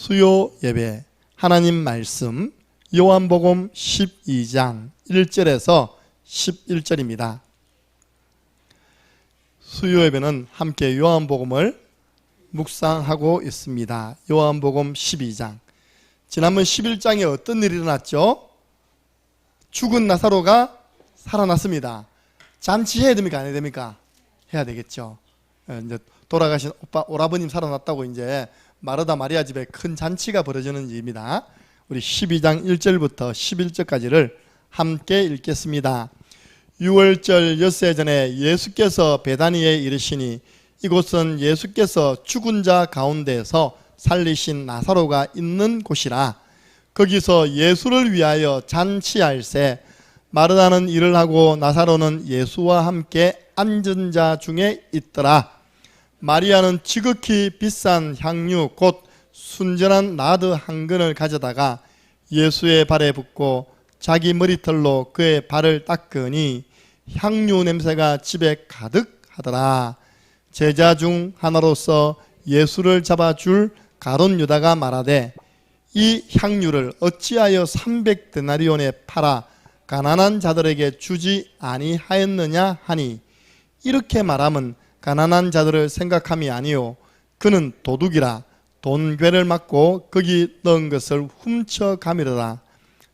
수요 예배 하나님 말씀 요한복음 12장 1절에서 11절입니다. 수요 예배는 함께 요한복음을 묵상하고 있습니다. 요한복음 12장. 지난번 11장에 어떤 일이 일어났죠? 죽은 나사로가 살아났습니다. 잔치해야 됩니까? 안 해야 됩니까? 해야 되겠죠. 이제 돌아가신 오라버님 살아났다고 이제 마르다 마리아 집에 큰 잔치가 벌어지는 일입니다. 우리 12장 1절부터 11절까지를 함께 읽겠습니다. 6월절 엿새 전에 예수께서 베다니에 이르시니 이곳은 예수께서 죽은 자 가운데에서 살리신 나사로가 있는 곳이라. 거기서 예수를 위하여 잔치할세 마르다는 일을 하고 나사로는 예수와 함께 앉은 자 중에 있더라. 마리아는 지극히 비싼 향유 곧 순전한 나드 한 근을 가져다가 예수의 발에 붓고 자기 머리털로 그의 발을 닦으니 향유 냄새가 집에 가득하더라. 제자 중 하나로서 예수를 잡아줄 가룟 유다가 말하되 이 향유를 어찌하여 300데나리온에 팔아 가난한 자들에게 주지 아니하였느냐 하니 이렇게 말하면 가난한 자들을 생각함이 아니요 그는 도둑이라 돈괴를 맞고 거기 넣은 것을 훔쳐가미르라.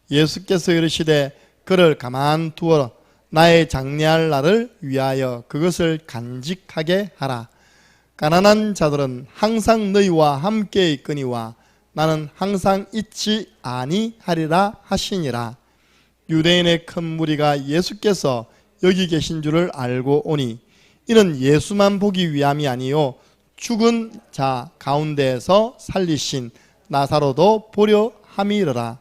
예수께서 이르시되 그를 가만두어 나의 장례할 날을 위하여 그것을 간직하게 하라. 가난한 자들은 항상 너희와 함께 있거니와 나는 항상 있지 아니하리라 하시니라. 유대인의 큰 무리가 예수께서 여기 계신 줄을 알고 오니 이는 예수만 보기 위함이 아니요 죽은 자 가운데에서 살리신 나사로도 보려 함이르라.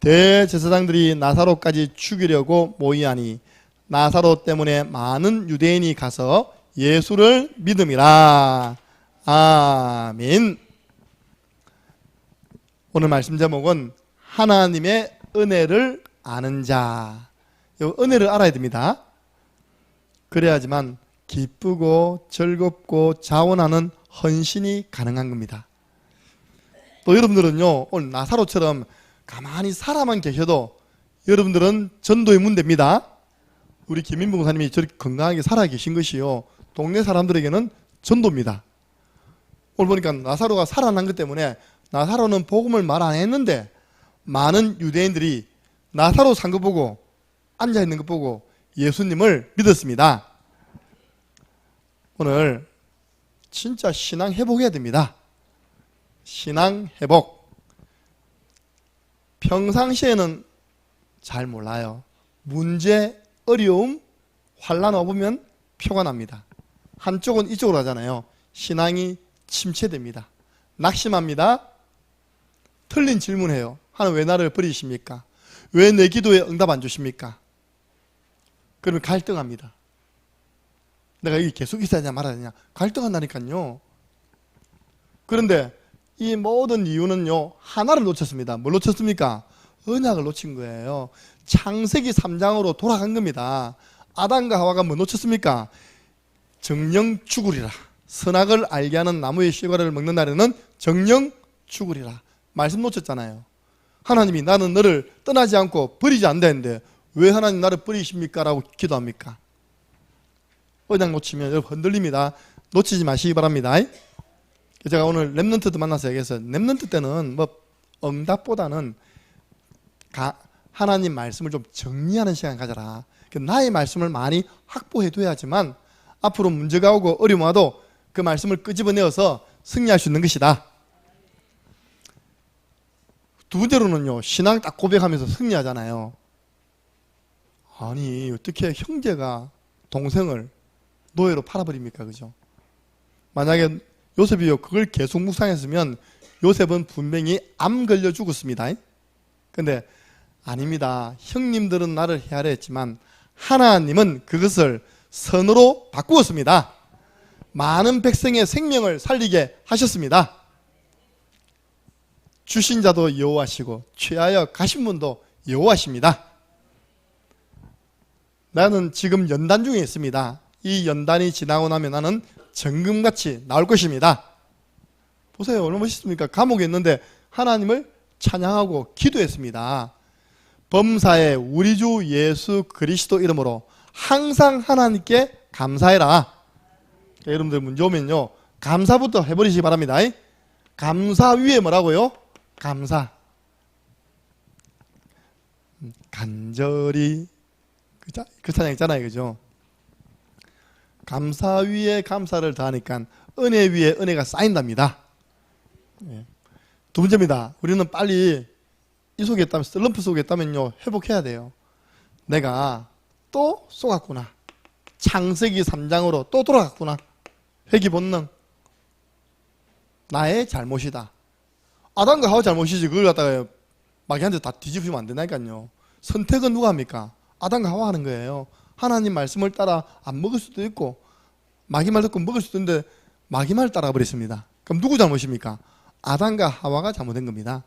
대제사장들이 나사로까지 죽이려고 모이하니 나사로 때문에 많은 유대인이 가서 예수를 믿음이라. 아멘. 오늘 말씀 제목은 하나님의 은혜를 아는 자. 이 은혜를 알아야 됩니다. 그래야지만 기쁘고 즐겁고 자원하는 헌신이 가능한 겁니다. 또 여러분들은요 오늘 나사로처럼 가만히 살아만 계셔도 여러분들은 전도의 문대입니다. 우리 김인봉 목사님이 저렇게 건강하게 살아 계신 것이요 동네 사람들에게는 전도입니다. 오늘 보니까 나사로가 살아난 것 때문에 나사로는 복음을 말 안 했는데 많은 유대인들이 나사로 산 거 보고 앉아있는 거 보고 예수님을 믿었습니다. 오늘 진짜 신앙 회복해야 됩니다. 신앙 회복. 평상시에는 잘 몰라요. 문제, 어려움, 환난 와보면 표가 납니다. 한쪽은 이쪽으로 하잖아요. 신앙이 침체됩니다. 낙심합니다. 틀린 질문해요. 하나님 왜 나를 버리십니까? 왜 내 기도에 응답 안 주십니까? 그러면 갈등합니다. 내가 여기 계속 있어야 되냐 말아야 되냐 갈등한다니까요. 그런데 이 모든 이유는요 하나를 놓쳤습니다. 뭘 놓쳤습니까? 언약을 놓친 거예요. 창세기 3장으로 돌아간 겁니다. 아담과 하와가 뭐 놓쳤습니까? 정령 죽으리라. 선악을 알게 하는 나무의 실과를 먹는 날에는 정령 죽으리라. 말씀 놓쳤잖아요. 하나님이 나는 너를 떠나지 않고 버리지 않는다는데 왜 하나님 나를 버리십니까? 라고 기도합니까? 언약 놓치면 여러분 흔들립니다. 놓치지 마시기 바랍니다. 제가 오늘 렘넌트도 만나서 얘기해서 렘넌트 때는 뭐 응답보다는 하나님 말씀을 좀 정리하는 시간 가져라. 나의 말씀을 많이 확보해 둬야지만 앞으로 문제가 오고 어려움 와도 그 말씀을 끄집어내어서 승리할 수 있는 것이다. 두 번째로는요 신앙 딱 고백하면서 승리하잖아요. 아니 어떻게 형제가 동생을 노예로 팔아버립니까? 그죠? 만약에 요셉이요 그걸 계속 묵상했으면 요셉은 분명히 암 걸려 죽었습니다. 근데 아닙니다. 형님들은 나를 헤아려 했지만 하나님은 그것을 선으로 바꾸었습니다. 많은 백성의 생명을 살리게 하셨습니다. 주신 자도 여호와시고 취하여 가신 분도 여호와십니다. 나는 지금 연단 중에 있습니다. 이 연단이 지나고 나면 나는 정금같이 나올 것입니다. 보세요 얼마나 멋있습니까? 감옥에 있는데 하나님을 찬양하고 기도했습니다. 범사에 우리 주 예수 그리스도 이름으로 항상 하나님께 감사해라. 여러분들 문제 오면요, 감사부터 해버리시기 바랍니다. 감사 위에 뭐라고요? 감사. 간절히 그 찬양 있잖아요, 그죠? 감사 위에 감사를 더하니까 은혜 위에 은혜가 쌓인답니다. 두 번째입니다. 우리는 빨리 이 속에 있다면, 슬럼프 속에 있다면요, 회복해야 돼요. 내가 또 속았구나. 창세기 3장으로 또 돌아갔구나. 회귀 본능. 나의 잘못이다. 아담과 하와 잘못이지. 그걸 갖다가 마귀한테 다 뒤집으면 안 된다니까요. 선택은 누가 합니까? 아담과 하와 하는 거예요. 하나님 말씀을 따라 안 먹을 수도 있고, 마귀 말 듣고 먹을 수도 있는데 마귀 말 따라 버렸습니다. 그럼 누구 잘못입니까? 아담과 하와가 잘못된 겁니다.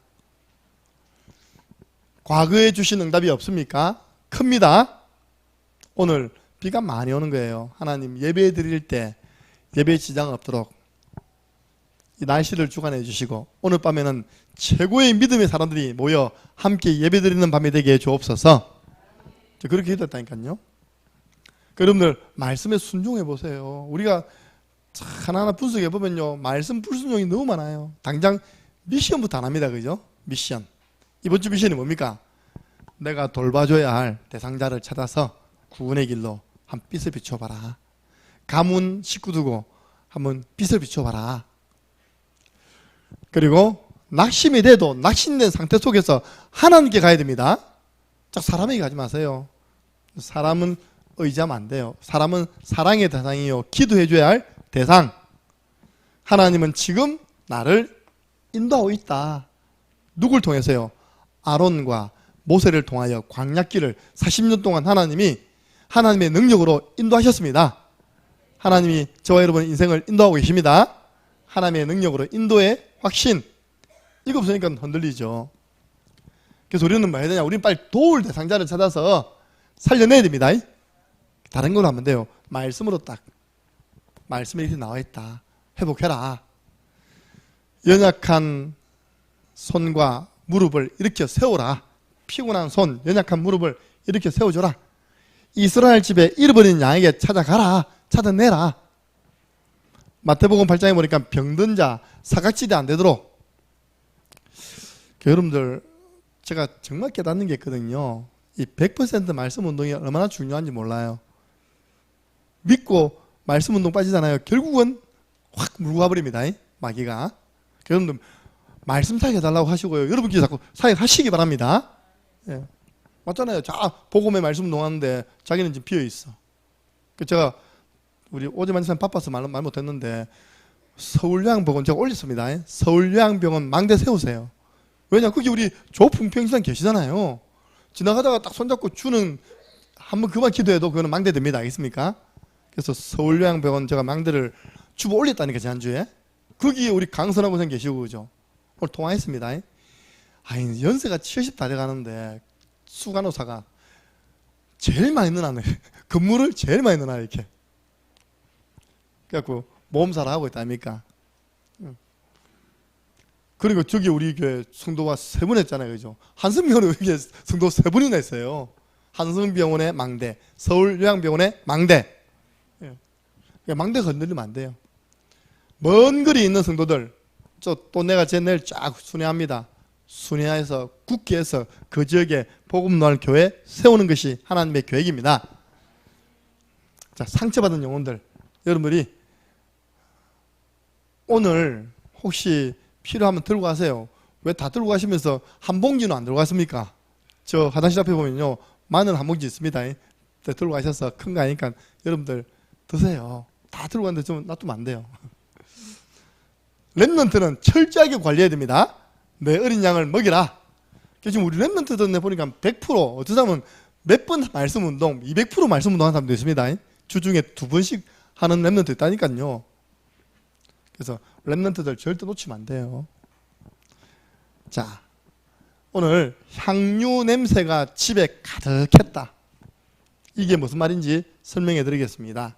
과거에 주신 응답이 없습니까? 큽니다. 오늘 비가 많이 오는 거예요. 하나님 예배 드릴 때 예배에 지장 없도록 이 날씨를 주관해 주시고, 오늘 밤에는 최고의 믿음의 사람들이 모여 함께 예배 드리는 밤이 되게 해 주옵소서. 그렇게 기도했다니까요. 여러분들 말씀에 순종해 보세요. 우리가 하나하나 분석해 보면요, 말씀 불순종이 너무 많아요. 당장 미션부터 안 합니다. 그죠? 미션. 이번 주 미션이 뭡니까? 내가 돌봐줘야 할 대상자를 찾아서 구원의 길로 한 빛을 비춰봐라. 가문 식구 두고 한번 빛을 비춰봐라. 그리고 낙심이 돼도 낙심된 상태 속에서 하나님께 가야 됩니다. 자, 사람에게 가지 마세요. 사람은 의지하면 안 돼요. 사람은 사랑의 대상이요, 기도해줘야 할 대상. 하나님은 지금 나를 인도하고 있다. 누굴 통해서요? 아론과 모세를 통하여 광야길을 40년 동안 하나님이 하나님의 능력으로 인도하셨습니다. 하나님이 저와 여러분의 인생을 인도하고 계십니다. 하나님의 능력으로 인도의 확신. 이거 없으니까 흔들리죠. 그래서 우리는 뭐 해야 되냐? 우리는 빨리 도울 대상자를 찾아서 살려내야 됩니다. 다른 걸로 하면 돼요. 말씀으로 딱. 말씀에 이렇게 나와 있다. 회복해라. 연약한 손과 무릎을 일으켜 세워라. 피곤한 손, 연약한 무릎을 일으켜 세워줘라. 이스라엘 집에 잃어버린 양에게 찾아가라. 찾아내라. 마태복음 8장에 보니까 병든 자 사각지대 안 되도록. 여러분들, 제가 정말 깨닫는 게 있거든요. 이 100% 말씀 운동이 얼마나 중요한지 몰라요. 믿고 말씀 운동 빠지잖아요. 결국은 확 물고 가버립니다. 마귀가. 여러분들 말씀 사역해달라고 하시고요. 여러분끼리 자꾸 사역하시기 바랍니다. 예. 맞잖아요. 자, 복음의 말씀 운동하는데 자기는 지금 비어있어. 제가 우리 오재만 선생님 바빠서 말 못했는데, 서울요양병원 제가 올렸습니다. 서울요양병원 망대 세우세요. 왜냐, 거기 우리 조풍평시장 계시잖아요. 지나가다가 딱 손잡고 주는, 한번 그만 기도해도 그거는 망대 됩니다. 알겠습니까? 그래서 서울요양병원 제가 망대를 주보 올렸다니까, 지난주에. 거기 우리 강선하고 선생님 계시고, 그죠? 오늘 통화했습니다. 아니, 연세가 70 다 돼가는데 수간호사가 제일 많이 늘어나네. 근무를 제일 많이 늘어나, 이렇게. 그래갖고 모험사를 하고 있다 아닙니까? 그리고 저기 우리 교회 성도가 3분 했잖아요, 그죠? 한성병원에 이게 성도 3분이나 했어요. 한성병원의 망대, 서울요양병원의 망대. 망대 건드리면 안 돼요. 먼 거리 있는 성도들, 또 내가 제 내일 쫙 순회합니다. 순회해서 굳게 해서 그 지역에 복음 노할 교회 세우는 것이 하나님의 계획입니다. 자, 상처받은 영혼들, 여러분들이 오늘 혹시 필요하면 들고 가세요. 왜 다 들고 가시면서 한 봉지는 안 들고 갔습니까? 저 화장실 앞에 보면요, 마늘 한 봉지 있습니다. 들고 가셔서 큰 거 아니까 여러분들 드세요. 다 들고 갔는데 좀 놔두면 안 돼요. 렘넌트는 철저하게 관리해야 됩니다. 내 어린 양을 먹이라. 지금 우리 렘넌트들 보니까 100%, 어떤 사람은 몇 번 말씀 운동, 200% 말씀 운동 하는 사람도 있습니다. 주중에 2번씩 하는 렘넌트 있다니까요. 그래서 렘넌트들 절대 놓치면 안 돼요. 자, 오늘 향유 냄새가 집에 가득했다. 이게 무슨 말인지 설명해 드리겠습니다.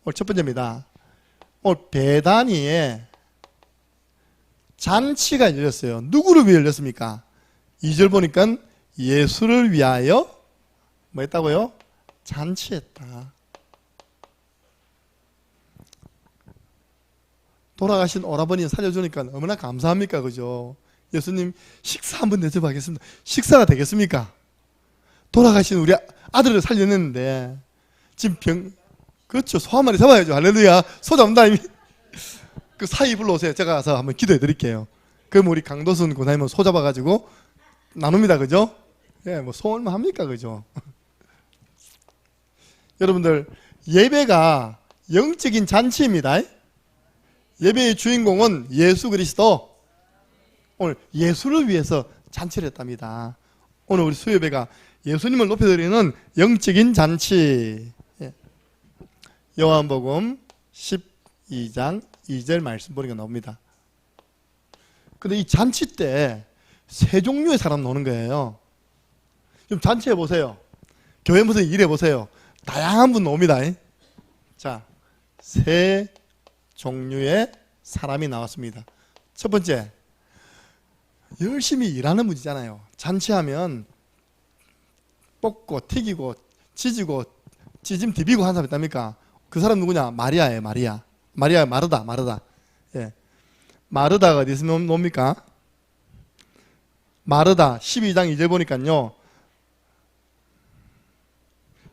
오늘 첫 번째입니다. 오늘 베다니에 잔치가 열렸어요. 누구를 위해 열렸습니까? 2절 보니까 예수를 위하여 뭐 했다고요? 잔치했다. 돌아가신 오라버니 살려주니까 얼마나 감사합니까? 그죠? 예수님 식사 한번 대접하겠습니다. 식사가 되겠습니까? 돌아가신 우리 아들을 살려냈는데 지금 그렇죠. 소 한 마리 잡아야죠. 할렐루야. 소 잡는다 이미. 그 사이 불러오세요. 제가 가서 한번 기도해 드릴게요. 그럼 우리 강도순 군사님은 소 잡아가지고 나눕니다. 그죠? 예, 뭐 소 얼마 합니까? 그죠? 여러분들, 예배가 영적인 잔치입니다. 예배의 주인공은 예수 그리스도. 오늘 예수를 위해서 잔치를 했답니다. 오늘 우리 수요예배가 예수님을 높여드리는 영적인 잔치. 요한복음 12장 2절 말씀 보니까 나옵니다. 근데 이 잔치 때 세 종류의 사람 노는 거예요. 좀 잔치해 보세요. 교회 무슨 일해 보세요. 다양한 분 나옵니다. 자, 세 종류의 사람이 나왔습니다. 첫 번째, 열심히 일하는 분이잖아요. 잔치하면 볶고 튀기고 찢고 찌짐 디비고 하는 사람 있답니까? 그 사람 누구냐? 마리아예요. 마리아. 마르다. 예. 마르다가 어디서 놉니까? 마르다 12장 2절 보니까요.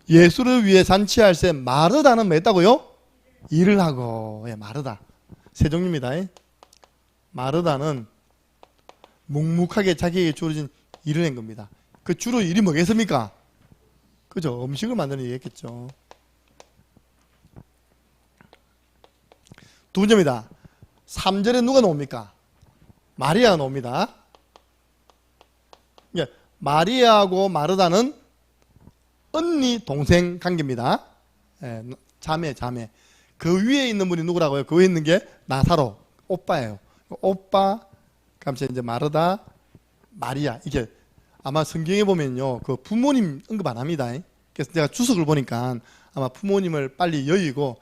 예수를 위해 잔치할 때 마르다는 뭐 했다고요? 일을 하고. 예, 마르다. 세 종류입니다. 마르다는 묵묵하게 자기에게 주어진 일을 한 겁니다. 그 주로 일이 뭐겠습니까? 그죠? 음식을 만드는 일이겠죠. 두 번째입니다. 3절에 누가 나옵니까? 마리아가 나옵니다. 예, 마리아하고 마르다는 언니 동생 관계입니다. 예, 자매. 그 위에 있는 분이 누구라고요? 그 위에 있는 게 나사로, 오빠예요. 오빠, 감사 이제 마르다, 마리아. 이게 아마 성경에 보면요, 그 부모님 언급 안 합니다. 그래서 제가 주석을 보니까 아마 부모님을 빨리 여의고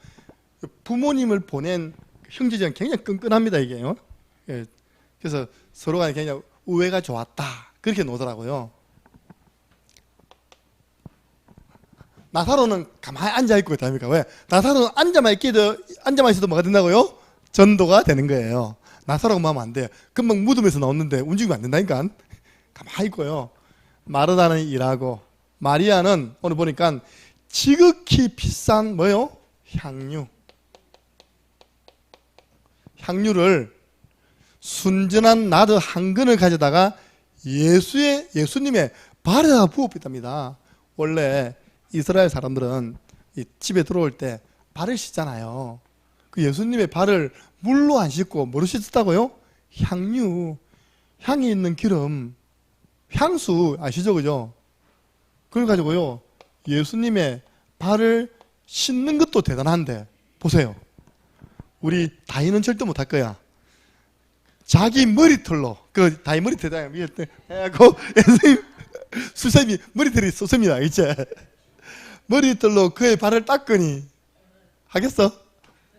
부모님을 보낸 형제전 굉장히 끈끈합니다, 이게요. 예, 그래서 서로가 굉장히 우애가 좋았다. 그렇게 놓더라고요. 나사로는 가만히 앉아있고 있답니까? 왜? 나사로는 앉아만 있어도 뭐가 된다고요? 전도가 되는 거예요. 나사로가 뭐 하면 안 돼요. 금방 무덤에서 나오는데 움직이면 안 된다니까. 가만히 있고요. 마르다는 일하고, 마리아는 오늘 보니까 지극히 비싼 뭐요? 향유를 순전한 나드 한 근을 가져다가 예수님의 발에다 부었답니다. 원래 이스라엘 사람들은 이 집에 들어올 때 발을 씻잖아요. 그 예수님의 발을 물로 안 씻고 뭐로 씻었다고요? 향이 있는 기름, 향수 아시죠, 그죠? 그걸 가지고요 예수님의 발을 씻는 것도 대단한데 보세요. 우리 다이는 절대 못할 거야. 자기 머리털로 그 다이 머리털 해갖고 예수님 수세미 머리털이 쏟습니다. 이제 머리털로 그의 발을 닦으니 하겠어?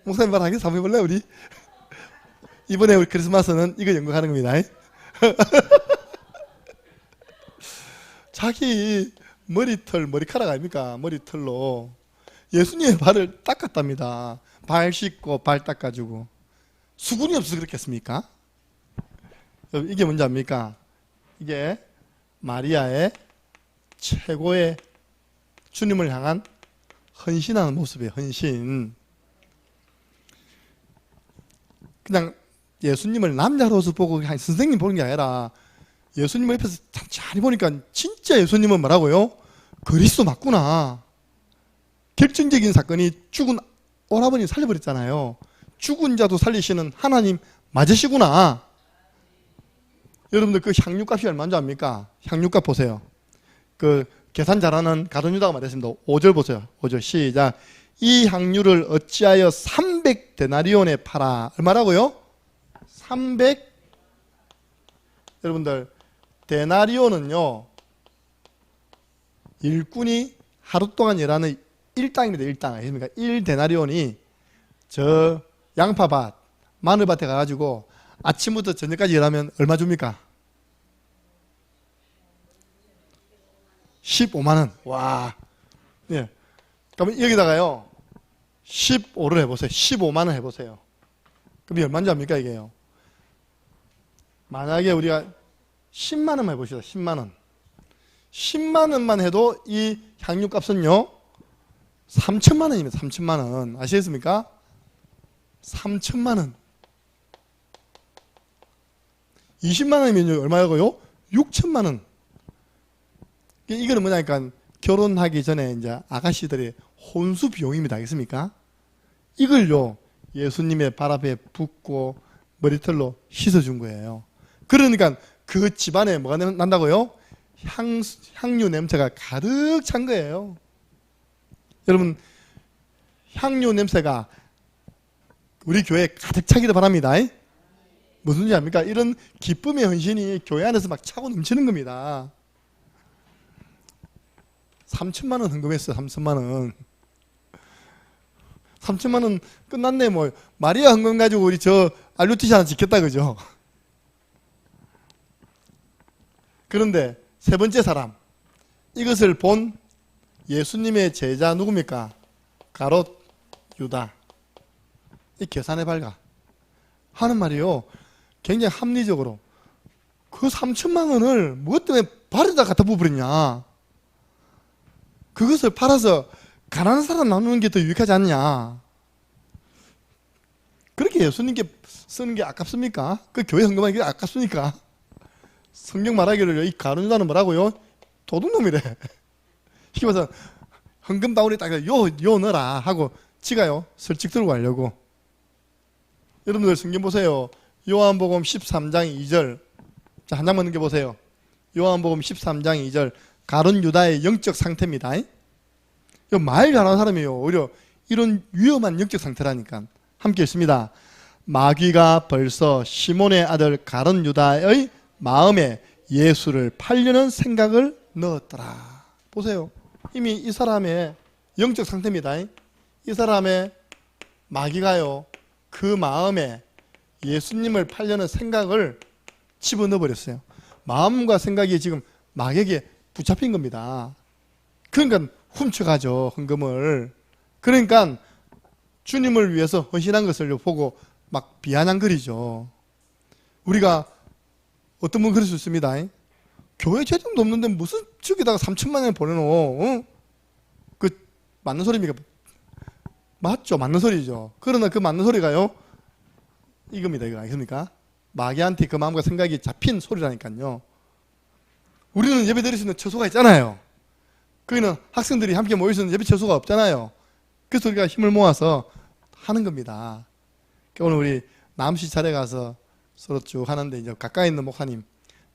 목사님 말 하겠어? 한번 해볼래 우리? 이번에 우리 크리스마스는 이거 연구하는 겁니다. 자기 머리카락 아닙니까? 머리털로 예수님의 발을 닦았답니다. 발 씻고 발 닦아주고. 수군이 없어서 그렇겠습니까? 이게 뭔지 압니까? 이게 마리아의 최고의 주님을 향한 헌신하는 모습이에요. 헌신. 그냥 예수님을 남자로서 보고 그냥 선생님 보는 게 아니라 예수님을 옆에서 잘 보니까 진짜 예수님은 뭐라고요? 그리스도 맞구나. 결정적인 사건이 죽은 오라버니 살려버렸잖아요. 죽은 자도 살리시는 하나님 맞으시구나. 여러분들 그 향유값이 얼마인 줄 압니까? 향유값 보세요. 그 계산 잘하는 가룟유다가 말했습니다. 5절 보세요. 5절 시작. 이 향유를 어찌하여 300데나리온에 팔아. 얼마라고요? 300. 여러분들 데나리온은요 일꾼이 하루 동안 일하는 일당입니다. 일당. 아십니까? 1데나리온이 저 양파밭, 마늘밭에 가가지고 아침부터 저녁까지 일하면 얼마 줍니까? 15만 원. 와. 예. 그러면 여기다가요. 15를 해보세요. 15만 원 해보세요. 그럼 얼마인지 압니까, 이게요? 만약에 우리가 10만 원만 해봅시다. 10만 원. 10만 원만 해도 이 향유값은요, 3천만 원입니다. 3천만 원. 아시겠습니까? 3천만 원. 20만 원이면 얼마라고요? 6천만 원. 이거는 뭐냐니까 결혼하기 전에 이제 아가씨들의 혼수 비용입니다. 알겠습니까? 이걸요, 예수님의 발 앞에 붓고 머리털로 씻어준 거예요. 그러니까 그 집안에 뭐가 난다고요? 향유 냄새가 가득 찬 거예요. 여러분, 향유 냄새가 우리 교회에 가득 차기를 바랍니다. 무슨지 압니까? 이런 기쁨의 헌신이 교회 안에서 막 차고 넘치는 겁니다. 3천만 원 헌금했어요. 3천만 원. 3천만 원 끝났네. 뭐 마리아 헌금 가지고 우리 저 RUTC 하나 짓겠다, 그죠? 그런데 세 번째 사람, 이것을 본 예수님의 제자 누굽니까? 가롯 유다. 이 계산해 발가 하는 말이요, 굉장히 합리적으로 그 3천만 원을 무엇 때문에 발에다 갖다 부어버렸냐? 그것을 팔아서 가난한 사람 나누는 게 더 유익하지 않냐? 그렇게 예수님께 쓰는 게 아깝습니까? 그 교회 헌금하는 게 아깝습니까? 성경 말하기를 이 가룟 유다는 뭐라고요? 도둑놈이래. 이게 봐서 헌금 바구니 딱 요 넣어라 하고 지가요 설직 들고 가려고. 여러분들 성경 보세요. 요한복음 13장 2절. 자, 한 장만 넘겨보세요. 요한복음 13장 2절. 가룟 유다의 영적 상태입니다. 말 잘하는 사람이에요. 오히려 이런 위험한 영적 상태라니까. 함께 읽습니다. 마귀가 벌써 시몬의 아들 가룟 유다의 마음에 예수를 팔려는 생각을 넣었더라. 보세요. 이미 이 사람의 영적 상태입니다. 이 사람의 마귀가요, 그 마음에 예수님을 팔려는 생각을 집어넣어 버렸어요. 마음과 생각이 지금 마귀에게 붙잡힌 겁니다. 그러니까 훔쳐가죠, 헌금을. 그러니까 주님을 위해서 헌신한 것을 보고 막 비아냥거리죠. 우리가 어떤 분 그럴 수 있습니다. 교회 재정도 없는데 무슨 저기다가 3천만 원을 보내놓어? 그 맞는 소리입니까? 맞죠, 맞는 소리죠. 그러나 그 맞는 소리가요, 이겁니다. 이거 알겠습니까? 마귀한테 그 마음과 생각이 잡힌 소리라니까요. 우리는 예배 드릴 수 있는 처소가 있잖아요. 거기는 학생들이 함께 모일 수 있는 예배 처소가 없잖아요. 그래서 우리가 힘을 모아서 하는 겁니다. 오늘 우리 남시 차례 가서 서로 쭉 하는데, 이제 가까이 있는 목사님,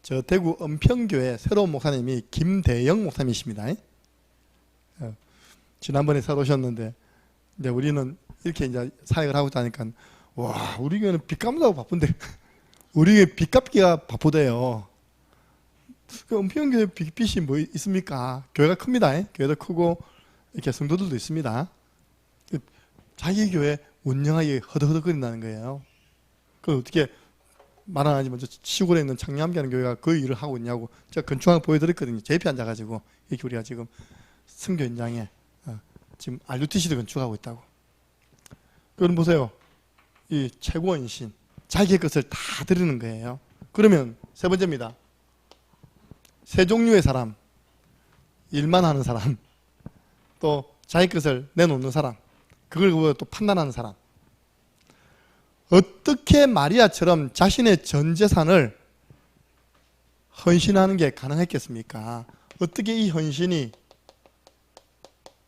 저 대구 은평교회 새로운 목사님이 김대영 목사님이십니다. 지난번에 새로 오셨는데, 이제 우리는 이렇게 이제 사역을 하고 있다니까, 와, 우리 교회는 빚 갚는다고 바쁜데, 우리 교회 빚 갚기가 바쁘대요. 그 은평교회 빚이 뭐 있습니까? 교회가 큽니다. 교회도 크고, 이렇게 성도들도 있습니다. 자기 교회 운영하기 허덕허덕거린다는 거예요. 그걸 어떻게 말 안 하지만 저 시골에 있는 창녕함께하는 교회가 그 일을 하고 있냐고 제가 건축하고 보여드렸거든요. 제 옆에 앉아가지고 이렇게 우리가 지금 선교 현장에 지금 RUTC도 건축하고 있다고. 그럼 보세요. 이 최고 헌신, 자기의 것을 다 드리는 거예요. 그러면 세 번째입니다. 세 종류의 사람, 일만 하는 사람, 또 자기 것을 내놓는 사람, 그걸 또 판단하는 사람. 어떻게 마리아처럼 자신의 전 재산을 헌신하는 게 가능했겠습니까? 어떻게 이 헌신이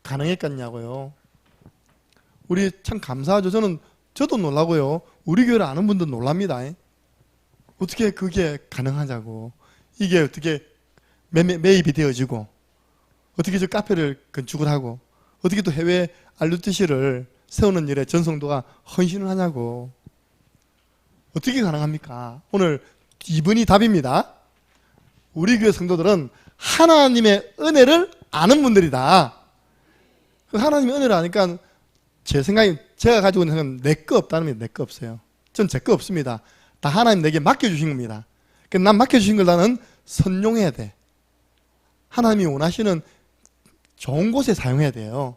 가능했겠냐고요. 우리 참 감사하죠. 저도 놀라고요. 우리 교회를 아는 분도 놀랍니다. 어떻게 그게 가능하냐고. 이게 어떻게 매입이 되어지고, 어떻게 저 카페를 건축을 하고, 어떻게 또 해외 RUTC를 세우는 일에 전성도가 헌신을 하냐고. 어떻게 가능합니까? 오늘 2번이 답입니다. 우리 교회 성도들은 하나님의 은혜를 아는 분들이다. 그 하나님의 은혜를 아니까 제 생각이, 제가 가지고 있는 생각은 내 거 없다는 겁니다. 내 거 없어요. 전 제 거 없습니다. 다 하나님 내게 맡겨주신 겁니다. 난 맡겨주신 걸 나는 선용해야 돼. 하나님이 원하시는 좋은 곳에 사용해야 돼요.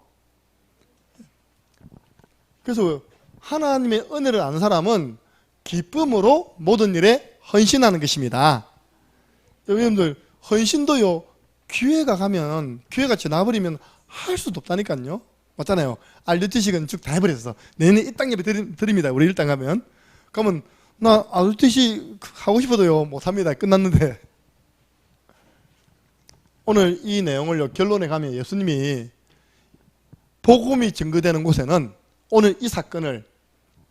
그래서 하나님의 은혜를 아는 사람은 기쁨으로 모든 일에 헌신하는 것입니다. 여러분들, 헌신도요, 기회가 가면, 기회가 지나버리면 할 수도 없다니까요. 맞잖아요. 알루티식은 쭉 다 해버렸어. 내년에 이 땅 예배 드립니다. 우리 일당 가면. 그러면, 나 알루티식 하고 싶어도요, 못합니다. 끝났는데. 오늘 이 내용을 결론에 가면 예수님이 복음이 증거되는 곳에는 오늘 이 사건을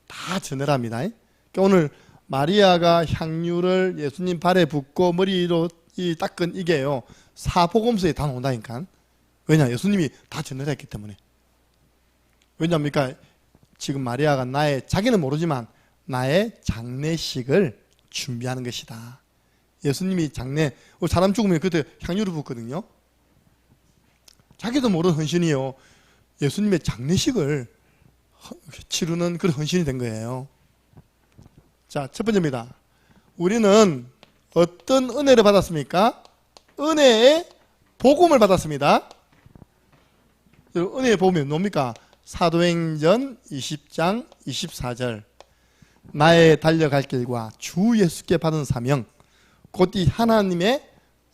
다 전해랍니다. 그러니까 오늘 마리아가 향유를 예수님 발에 붓고 머리로 닦은 이게요, 사복음서에 다 나온다니까. 왜냐? 예수님이 다 전해했기 때문에. 왜냐합니까? 지금 마리아가 자기는 모르지만 나의 장례식을 준비하는 것이다. 예수님이 사람 죽으면 그때 향유를 붓거든요. 자기도 모르는 헌신이요, 예수님의 장례식을 치르는 그런 헌신이 된 거예요. 자, 첫 번째입니다. 우리는 어떤 은혜를 받았습니까? 은혜의 복음을 받았습니다. 은혜의 복음이 뭡니까? 사도행전 20장 24절. 나의 달려갈 길과 주 예수께 받은 사명, 곧 이 하나님의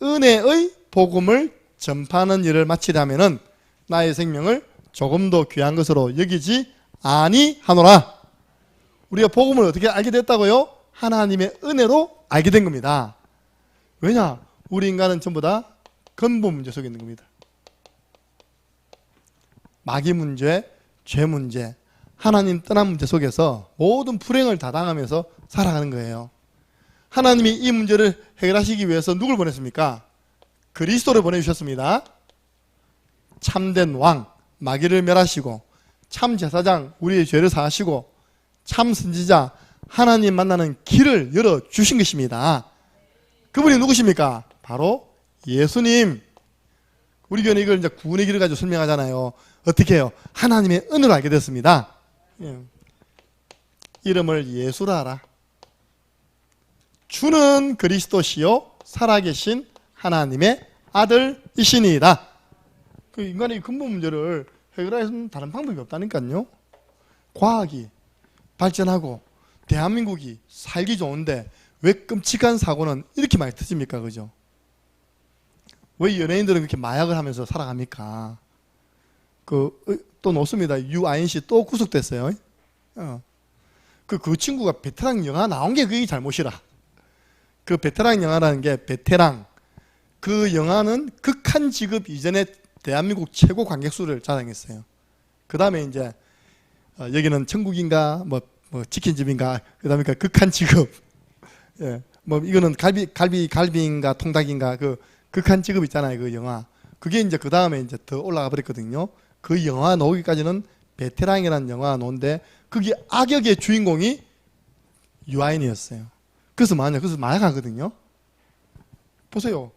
은혜의 복음을 전파하는 일을 마치려면은 나의 생명을 조금도 귀한 것으로 여기지 아니하노라. 우리가 복음을 어떻게 알게 됐다고요? 하나님의 은혜로 알게 된 겁니다. 왜냐? 우리 인간은 전부 다 근본 문제 속에 있는 겁니다. 마귀 문제, 죄 문제, 하나님 떠난 문제 속에서 모든 불행을 다 당하면서 살아가는 거예요. 하나님이 이 문제를 해결하시기 위해서 누굴 보냈습니까? 그리스도를 보내주셨습니다. 참된 왕, 마귀를 멸하시고, 참 제사장, 우리의 죄를 사하시고, 참 선지자, 하나님 만나는 길을 열어주신 것입니다. 그분이 누구십니까? 바로 예수님. 우리 교회는 이걸 이제 구원의 길을 가지고 설명하잖아요. 어떻게 해요? 하나님의 은혜로 알게 됐습니다. 이름을 예수라 하라. 주는 그리스도시요 살아계신 하나님의 아들이시니이다. 그 인간의 근본 문제를 해결할 수 있는 다른 방법이 없다니까요. 과학이 발전하고 대한민국이 살기 좋은데 왜 끔찍한 사고는 이렇게 많이 터집니까? 그죠? 왜 연예인들은 그렇게 마약을 하면서 살아갑니까? 또 놓습니다. 유아인 씨 또 구속됐어요. 그 친구가 베테랑 영화 나온 게 그게 잘못이라. 그 베테랑 영화라는 게 베테랑. 그 영화는 극한 직업 이전에 대한민국 최고 관객 수를 자랑했어요. 그 다음에 이제 여기는 천국인가 뭐 치킨집인가 그다음에 극한 직업. 예, 뭐 이거는 갈비인가 통닭인가 그 극한 직업 있잖아요. 그 영화. 그게 이제 그 다음에 이제 더 올라가 버렸거든요. 그 영화 나오기까지는 베테랑이라는 영화가 나오는데 그게 악역의 주인공이 유아인이었어요. 그래서 마약하거든요. 보세요.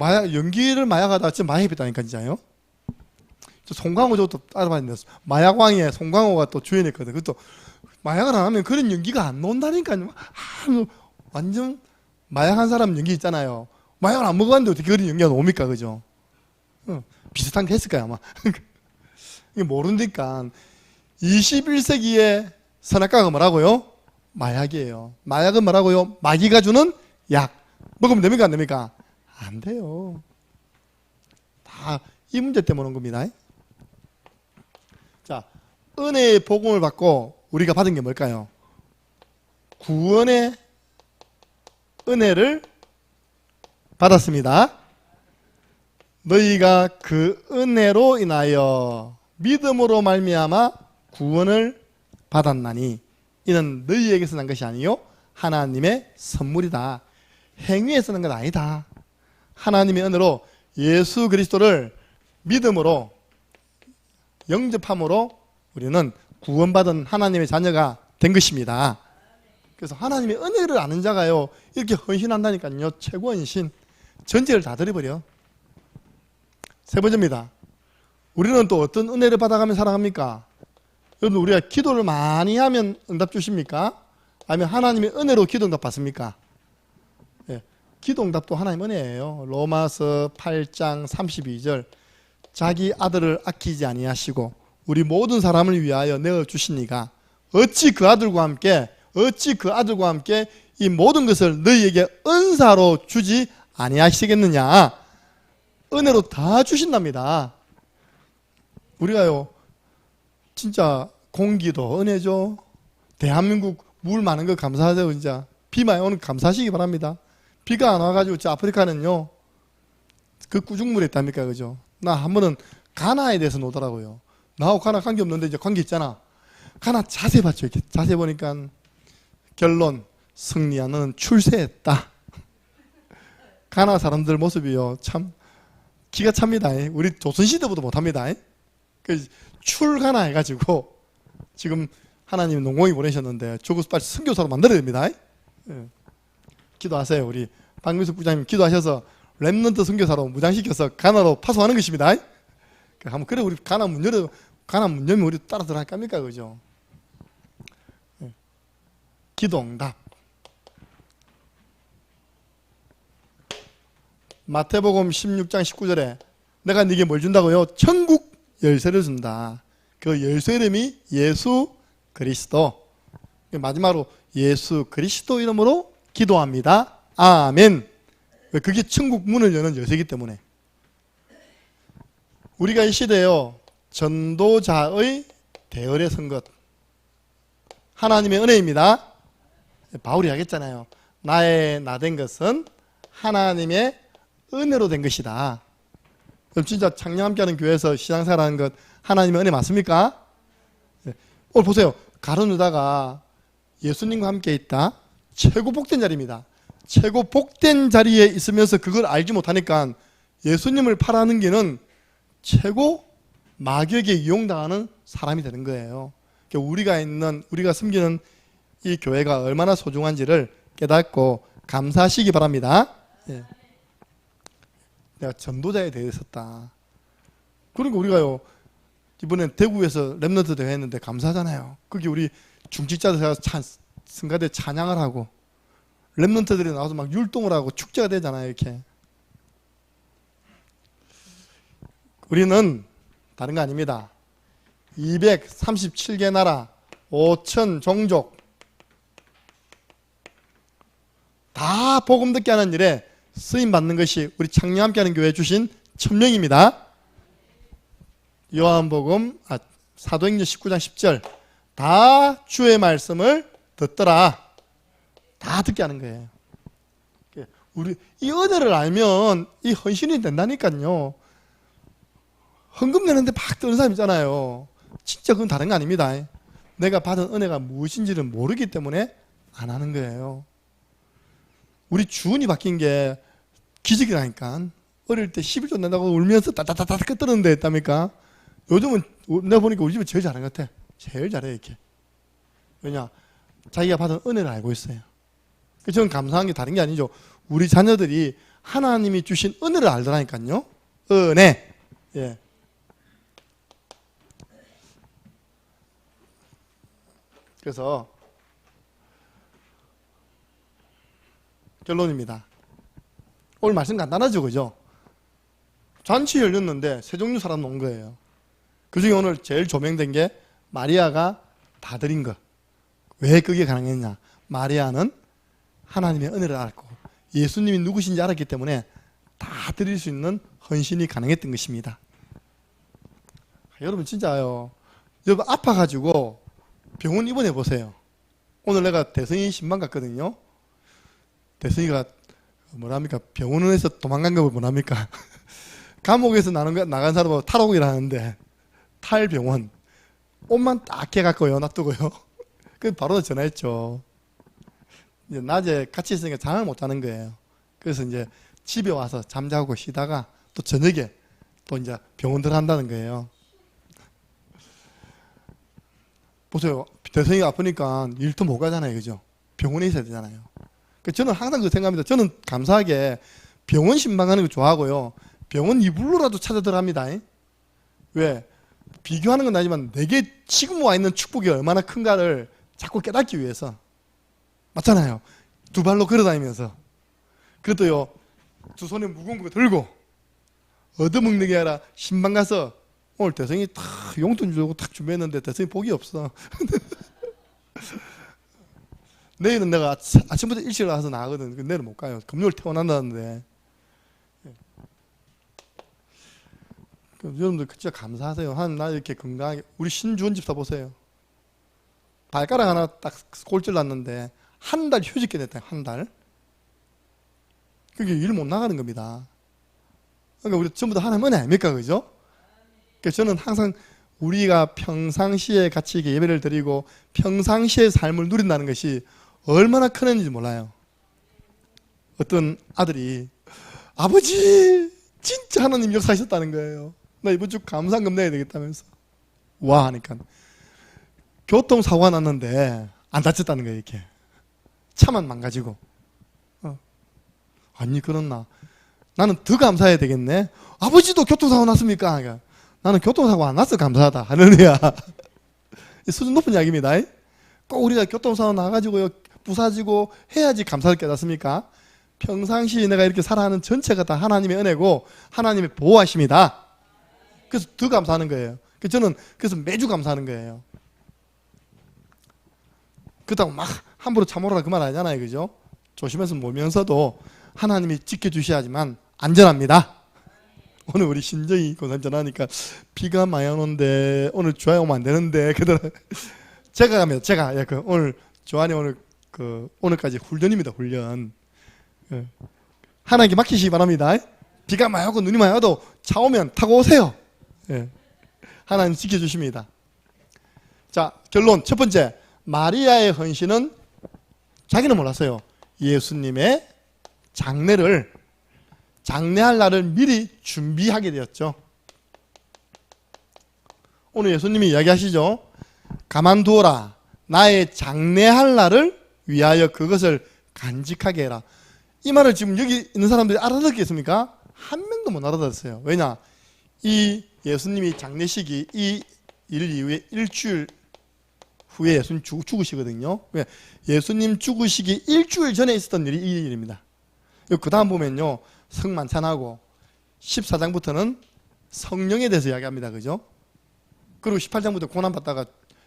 연기를 마약하다 진짜 마약했다니까 진짜요. 송강호 저것도 따라봤는데 마약왕의 송강호가 또 주연했거든. 그것도 마약을 안 하면 그런 연기가 안 나온다니까요. 완전 마약한 사람 연기 있잖아요. 마약을 안 먹었는데 어떻게 그런 연기가 나옵니까? 그죠? 비슷한 게 했을 거야 아마. 이게 모르니까 21세기의 선악과가 뭐라고요? 마약이에요. 마약은 뭐라고요? 마귀가 주는 약. 먹으면 됩니까? 안 됩니까? 안 돼요. 다 이 문제 때문에 온 겁니다. 자, 은혜의 복음을 받고 우리가 받은 게 뭘까요? 구원의 은혜를 받았습니다. 너희가 그 은혜로 인하여 믿음으로 말미암아 구원을 받았나니 이는 너희에게서 난 것이 아니요 하나님의 선물이다. 행위에서 난 건 아니다. 하나님의 은혜로 예수 그리스도를 믿음으로 영접함으로 우리는 구원받은 하나님의 자녀가 된 것입니다. 그래서 하나님의 은혜를 아는 자가요 이렇게 헌신한다니까요. 최고 헌신. 전제를 다 드려버려. 세 번째입니다. 우리는 또 어떤 은혜를 받아가며 살아갑니까? 여러분 우리가 기도를 많이 하면 응답 주십니까? 아니면 하나님의 은혜로 기도응답 받습니까? 예, 기도응답도 하나님 은혜예요. 로마서 8장 32절 자기 아들을 아끼지 아니하시고 우리 모든 사람을 위하여 내어주시니가 어찌 그 아들과 함께 이 모든 것을 너희에게 은사로 주지 아니하시겠느냐. 은혜로 다 주신답니다. 우리가요 진짜 공기도 은혜죠. 대한민국 물 많은 거 감사하세요. 진짜 비 많이 오는 거 감사하시기 바랍니다. 비가 안 와가지고 저 아프리카는요 그 꾸중물에 있답니까, 그죠? 나 한 번은 가나에 대해서 노더라고요. 나하고 가나 관계 없는데 이제 관계 있잖아. 가나 자세 봤죠. 이렇게 자세 보니까 결론 승리야 너는 출세했다. 가나 사람들 모습이요 참 기가 찹니다. 우리 조선시대보다 못합니다. 그 출가나 해가지고 지금 하나님 농공이 보내셨는데 저거 빨리 선교사로 만들어야 됩니다. 예. 기도하세요. 우리 박민숙 부장님 기도하셔서 렘넌트 선교사로 무장시켜서 가나로 파송하는 것입니다. 한번 그래 우리 가나 문 열면 우리 따라 들어갈 겁니까, 그죠? 예. 기도응답. 마태복음 16장 19절에 내가 네게 뭘 준다고요? 천국 열쇠를 준다. 그 열쇠 이름이 예수 그리스도. 마지막으로 예수 그리스도 이름으로 기도합니다. 아멘. 그게 천국 문을 여는 열쇠이기 때문에. 우리가 이 시대에요 전도자의 대열에 선 것 하나님의 은혜입니다. 바울이 하겠잖아요. 나의 나 된 것은 하나님의 은혜로 된 것이다. 그럼 진짜 창녕 함께하는 교회에서 신앙생활하는 것 하나님의 은혜 맞습니까? 오늘 보세요. 가룟유다가 예수님과 함께 있다. 최고 복된 자리입니다. 최고 복된 자리에 있으면서 그걸 알지 못하니까 예수님을 팔아는 게는 최고 마귀에게 이용당하는 사람이 되는 거예요. 우리가 섬기는 이 교회가 얼마나 소중한지를 깨닫고 감사하시기 바랍니다. 예. 내가 전도자에 대해 섰다. 그러니까 우리가요 이번엔 대구에서 렘넌트 대회 했는데 감사하잖아요. 거기 우리 중직자들 승가대 찬양을 하고 렘넌트들이 나와서 막 율동을 하고 축제가 되잖아요. 이렇게 우리는 다른 거 아닙니다. 237개 나라 5천 종족 다 복음 듣게 하는 일에 쓰임 받는 것이 우리 창녕 함께하는 교회에 주신 천명입니다. 요한복음 사도행전 19장 10절 다 주의 말씀을 듣더라. 다 듣게 하는 거예요. 우리 이 은혜를 알면 이 헌신이 된다니까요. 헌금 내는데 막 뜨는 사람 있잖아요. 진짜 그건 다른 거 아닙니다. 내가 받은 은혜가 무엇인지를 모르기 때문에 안 하는 거예요. 우리 주은이 바뀐 게 기적이라니까. 어릴 때 11조 낸다고 울면서 따따따따 끄뜨는 데 했답니까? 요즘은 내가 보니까 우리 집이 제일 잘하는 것 같아. 제일 잘해 이렇게. 왜냐? 자기가 받은 은혜를 알고 있어요. 저는 감사한 게 다른 게 아니죠. 우리 자녀들이 하나님이 주신 은혜를 알더라니까요. 은혜. 예. 그래서 결론입니다. 오늘 말씀 간단하죠, 그죠? 잔치 열렸는데 세 종류 사람 온 거예요. 그 중에 오늘 제일 조명된 게 마리아가 다 드린 것. 왜 그게 가능했냐? 마리아는 하나님의 은혜를 알았고 예수님이 누구신지 알았기 때문에 다 드릴 수 있는 헌신이 가능했던 것입니다. 여러분 진짜요. 여러분 아파가지고 병원 입원해 보세요. 오늘 내가 대성이 신방 갔거든요. 대성이가 뭐랍니까? 병원에서 도망간 거 뭐랍니까? 감옥에서 나간 사람하고 탈옥이라 하는데 탈병원 옷만 딱 해갖고요 놔두고요. 그 바로 전화했죠. 이제 낮에 같이 있으니까 잠을 못 자는 거예요. 그래서 이제 집에 와서 잠자고 쉬다가 또 저녁에 또 이제 병원 들어간다는 거예요. 보세요. 대성이가 아프니까 일도 못 가잖아요. 그죠? 병원에 있어야 되잖아요. 저는 항상 그 생각합니다. 저는 감사하게 병원 신방하는 거 좋아하고요. 병원 이불로라도 찾아 들어갑니다. 왜? 비교하는 건 아니지만 내게 지금 와 있는 축복이 얼마나 큰가를 자꾸 깨닫기 위해서. 맞잖아요. 두 발로 걸어다니면서. 그것도요, 두 손에 무거운 거 들고, 얻어먹는 게 아니라 신방 가서 오늘 대성이 탁 용돈 주고 탁 준비했는데 대성이 복이 없어. 내일은 내가 아침부터 일찍 나와서 나가거든. 내일은 못 가요. 금요일 퇴원한다는데. 여러분들 진짜 감사하세요. 하나님 나 이렇게 건강하게. 우리 신주원 집사 보세요. 발가락 하나 딱 꼴질 났는데 한 달 휴직해 냈다. 한 달. 그게 일 못 나가는 겁니다. 그러니까 우리 전부 다 하나님 은혜 아닙니까? 그죠? 그래서 저는 항상 우리가 평상시에 같이 예배를 드리고 평상시의 삶을 누린다는 것이 얼마나 큰 은혜인지 몰라요. 어떤 아들이 아버지 진짜 하나님 역사하셨다는 거예요. 나 이번 주 감사금 내야 되겠다면서 와 하니까 교통사고가 났는데 안 다쳤다는 거예요. 이렇게 차만 망가지고 아니 그렇나 나는 더 감사해야 되겠네. 아버지도 교통사고 났습니까? 그러니까 나는 교통사고 안 났어 감사하다 할렐루야. 수준 높은 이야기입니다. 꼭 우리가 교통사고 나가지고요 부사지고 해야지 감사를 깨닫습니까? 평상시 내가 이렇게 살아가는 전체가 다 하나님의 은혜고 하나님의 보호하심이다. 그래서 더 감사하는 거예요. 저는 그래서 매주 감사하는 거예요. 그렇다고 막 함부로 참으라 그 말 아니잖아요. 그죠? 조심해서 모면서도 하나님이 지켜주셔야지만 안전합니다. 오늘 우리 신정이 고산 전하니까 비가 많이 오는데 오늘 주아에 오면 안 되는데 제가 갑니다. 제가 오늘 조안이 오늘까지 훈련입니다. 훈련. 하나님께 맡기시기 바랍니다. 비가 많이 오고 눈이 많이 와도 차 오면 타고 오세요. 하나님 지켜주십니다. 자, 결론 첫 번째, 마리아의 헌신은 자기는 몰랐어요. 예수님의 장례할 날을 미리 준비하게 되었죠. 오늘 예수님이 이야기하시죠. 가만두어라. 나의 장례할 날을 위하여 그것을 간직하게 해라. 이 말을 지금 여기 있는 사람들이 알아듣겠습니까? 한 명도 못 알아듣었어요. 왜냐? 이 예수님이 장례식이 이 일 이후에 일주일 후에 예수님 죽으시거든요. 예수님 죽으시기 일주일 전에 있었던 일이 이 일입니다. 그 다음 보면요. 성만찬하고 14장부터는 성령에 대해서 이야기합니다. 그죠? 그리고 18장부터 고난받다가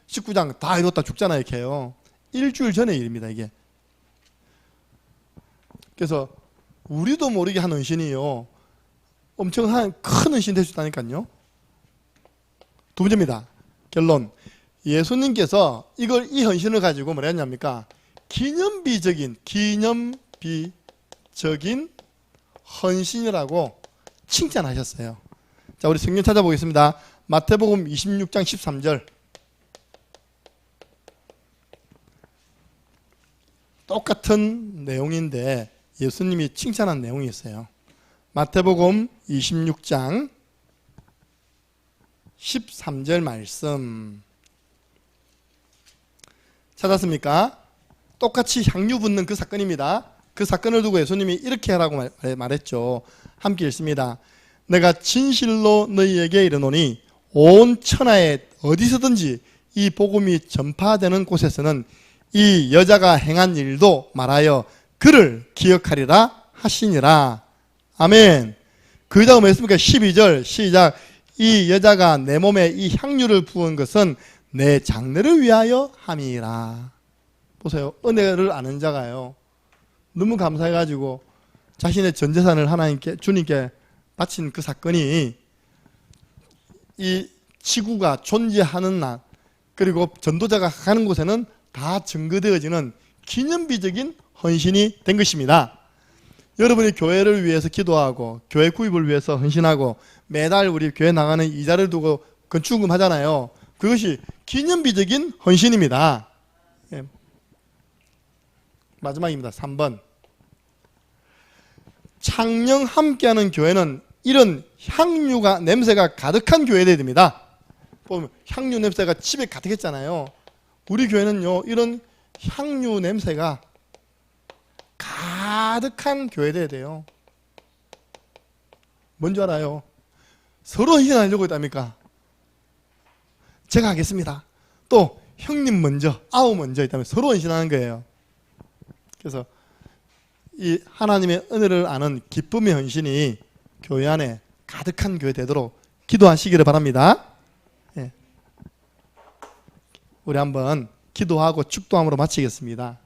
19장 다 이뤘다 죽잖아요. 이렇게 해요. 일주일 전의 일입니다. 이게. 그래서 우리도 모르게 한 헌신이요. 엄청난 큰 헌신 될 수 있다니까요. 두 번째입니다. 결론. 예수님께서 이 헌신을 가지고 뭐라 했냐니까 기념비적인 헌신이라고 칭찬하셨어요. 자, 우리 성경 찾아보겠습니다. 마태복음 26장 13절. 똑같은 내용인데 예수님이 칭찬한 내용이 있어요. 마태복음 26장 13절 말씀 찾았습니까? 똑같이 향유 붓는 그 사건입니다. 그 사건을 두고 예수님이 이렇게 하라고 말했죠. 함께 읽습니다. 내가 진실로 너희에게 이르노니 온 천하에 어디서든지 이 복음이 전파되는 곳에서는 이 여자가 행한 일도 말하여 그를 기억하리라 하시니라. 아멘. 그 다음에 했습니까? 12절 시작. 이 여자가 내 몸에 이 향유를 부은 것은 내 장례를 위하여 함이라. 보세요. 은혜를 아는 자가요. 너무 감사해가지고 자신의 전 재산을 주님께 바친 그 사건이 이 지구가 존재하는 날 그리고 전도자가 가는 곳에는 다 증거되어지는 기념비적인 헌신이 된 것입니다. 여러분이 교회를 위해서 기도하고 교회 구입을 위해서 헌신하고 매달 우리 교회 나가는 이자를 두고 건축금 하잖아요. 그것이 기념비적인 헌신입니다. 예. 마지막입니다. 3번. 창녕 함께하는 교회는 이런 향유가 냄새가 가득한 교회가 됩니다. 보면 향유 냄새가 집에 가득했잖아요. 우리 교회는요 이런 향유 냄새가 가득한 교회가 돼요. 뭔지 알아요? 서로 헌신하려고 했답니까? 제가 하겠습니다. 또 형님 먼저, 아우 먼저 있다면 서로 헌신하는 거예요. 그래서 이 하나님의 은혜를 아는 기쁨의 헌신이 교회 안에 가득한 교회 되도록 기도하시기를 바랍니다. 예. 우리 한번 기도하고 축도함으로 마치겠습니다.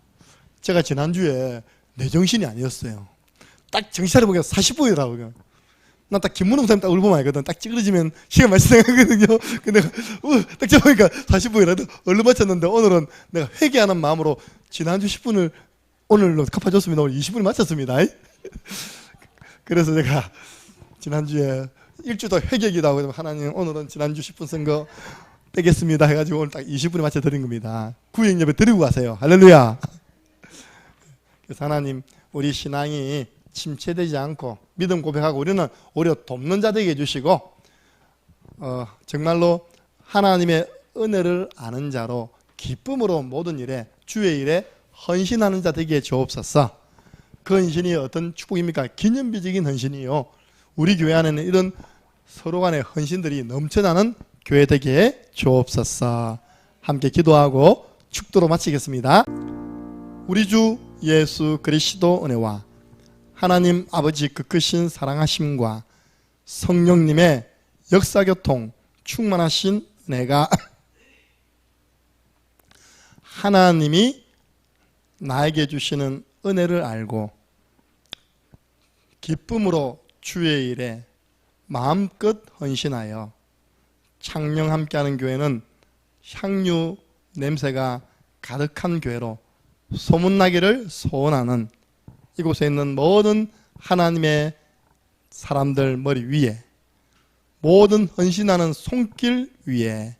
제가 지난주에 내 정신이 아니었어요. 딱 정신 차려보니까 40분이더라고요. 난 딱 김문홍 사님 딱 울보면 알거든. 딱 찌그러지면 시간 많이 생각하거든요. 근데 딱 잡으니까 40분이라도 얼른 마쳤는데 오늘은 내가 회개하는 마음으로 지난주 10분을 오늘로 갚아줬습니다. 오늘 20분을 마쳤습니다. 그래서 제가 지난주에 일주도 회개기도 하고 하나님 오늘은 지난주 10분 쓴 거 빼겠습니다 해가지고 오늘 딱 20분에 맞춰 드린 겁니다. 구역 예배 드리고 가세요. 할렐루야. 그래서 하나님 우리 신앙이 침체되지 않고 믿음 고백하고 우리는 오히려 돕는 자 되게 해주시고 정말로 하나님의 은혜를 아는 자로 기쁨으로 모든 일에 주의 일에 헌신하는 자 되게 해 주옵소서. 그 헌신이 어떤 축복입니까? 기념비적인 헌신이요. 우리 교회 안에는 이런 서로 간의 헌신들이 넘쳐나는 교회 되게 해 주옵소서. 함께 기도하고 축도로 마치겠습니다. 우리 주 예수 그리스도 은혜와 하나님 아버지 그 크신 사랑하심과 성령님의 역사교통 충만하신 은혜가 하나님이 나에게 주시는 은혜를 알고 기쁨으로 주의 일에 마음껏 헌신하여 창녕 함께하는 교회는 향유 냄새가 가득한 교회로 소문나기를 소원하는 이곳에 있는 모든 하나님의 사람들 머리 위에 모든 헌신하는 손길 위에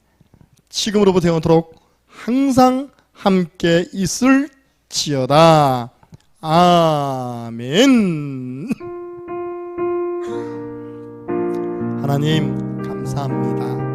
지금으로부터 영원토록 항상 함께 있을지어다. 아멘. 하나님 감사합니다.